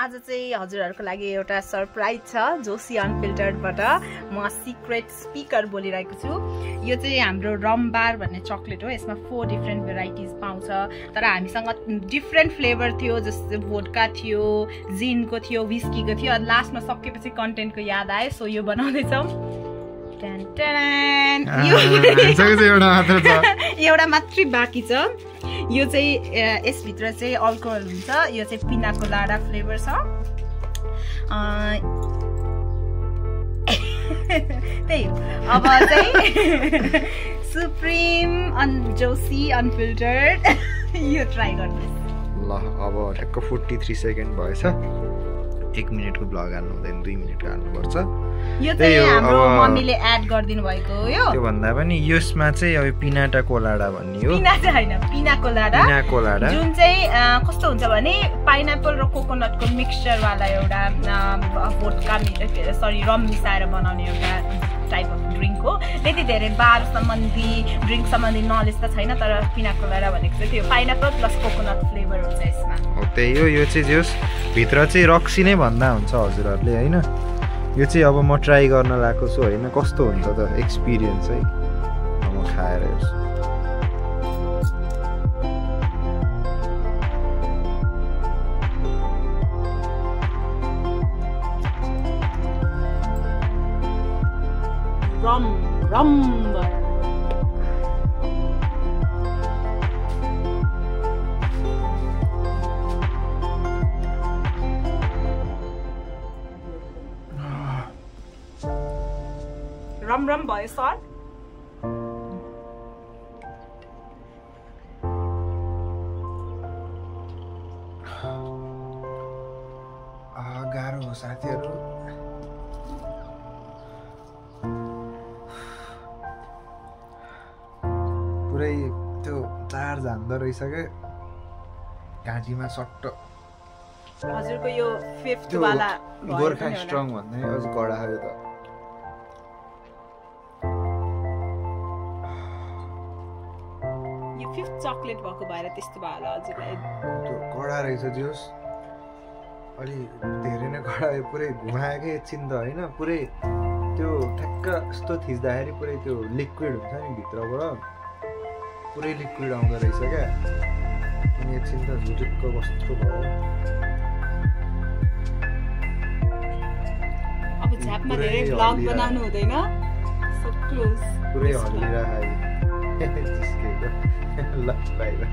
आज चाहिँ हजुरहरुको लागि एउटा सरप्राइज छ जोशी अनफिल्टर्डबाट म सिक्रेट स्पिकर बोलिरहेको छु। यो चाहिँ हाम्रो रम बार भन्ने चकलेट हो। यसमा 4 डिफरेंट भेराइटिज पाउँछ तर हामीसँग डिफरेंट फ्लेभर थियो जस्तै वोडका थियो, जिनको थियो, विस्कीको थियो। अनि लास्टमा सकेपछि कन्टेन्टको याद आयो सो यो बनाउँदै छौं। एउटा मात्रै बाँकी छ। यो चाहिँ यसभित्र चाहिँ अल्कोहल हुन्छ। यो चाहिँ पिना कोलाडा फ्लेभर छ। त्यही अब चाहिँ सुप्रिम जोशी अनफिल्टर्ड यो ट्राई गर्नुहोस्। ल अब ठ्याक्क 43 सेकेन्ड भएछ। 1 मिनेटको ब्लग हाल्नु हुँदैन, 2 मिनेटको हाल्नुपर्छ। यो चाहिँ हाम्रो मम्मीले एड गर्दिनु भएको हो। यो त्यो भन्दा पनि यसमा चाहिँ अब पिनाटा कोलाडा भन्ने हो। पिना चाहिँ हैन, पिना कोलाडा। पिना कोलाडा जुन चाहिँ कस्तो हुन्छ भने पाइनाएप्पल र कोकोनटको मिक्सचर वाला एउटा वोडका रम मिसाएर बनाउने एउटा टाइप अफ ड्रिंक हो। त्यति धेरै बार सम्बन्धी ड्रिंक सम्बन्धी नलेज त छैन तर पिना कोलाडा भनेको चाहिँ त्यो पाइनाएप्पल प्लस कोकोनट फ्लेभर हुन्छ यसमा। हो त्यही हो। यो चाहिँ जस भित्र चाहिँ रक्सी नै भन्दा हुन्छ हजुरहरुले हैन। यो चाहिँ अब म ट्राई गर्न लागेको छु हैन, कस्तो हुन्छ त एक्सपिरियन्स है। अब म खाएर हेर्छु। रम रम रम रम भयो सर। गाह्रो हो साथीहरु। पुरै त्यो चार झान्दो रहेछ के घाँटीमा सट्ट। हजुरको यो 5th वाला गोर्खा स्ट्रङ भन्ने अझ कडा हो त। यो 5th चकलेट भएको भएर त्यस्तो भयो होला हजुरलाई। त्यो कडा रहेछ जोस। अलि धेरै नै कडा, पुरै घुमाएकै एकछिन त हैन। पुरै त्यो ठ्याक्क यस्तो थिच्दाखेरि पुरै त्यो लिक्विड हुन्छ नि भित्रबाट, पुरै लिक्विड आउँदो रहेछ क्या। अनि एकछिन त झुटुक्क कस्तो भयो। अब झ्यापमा धेरै ब्लग बनाउनु हुँदैन। सो क्लोज पुरै हल्लिरहेको। ल बाइ बाइ।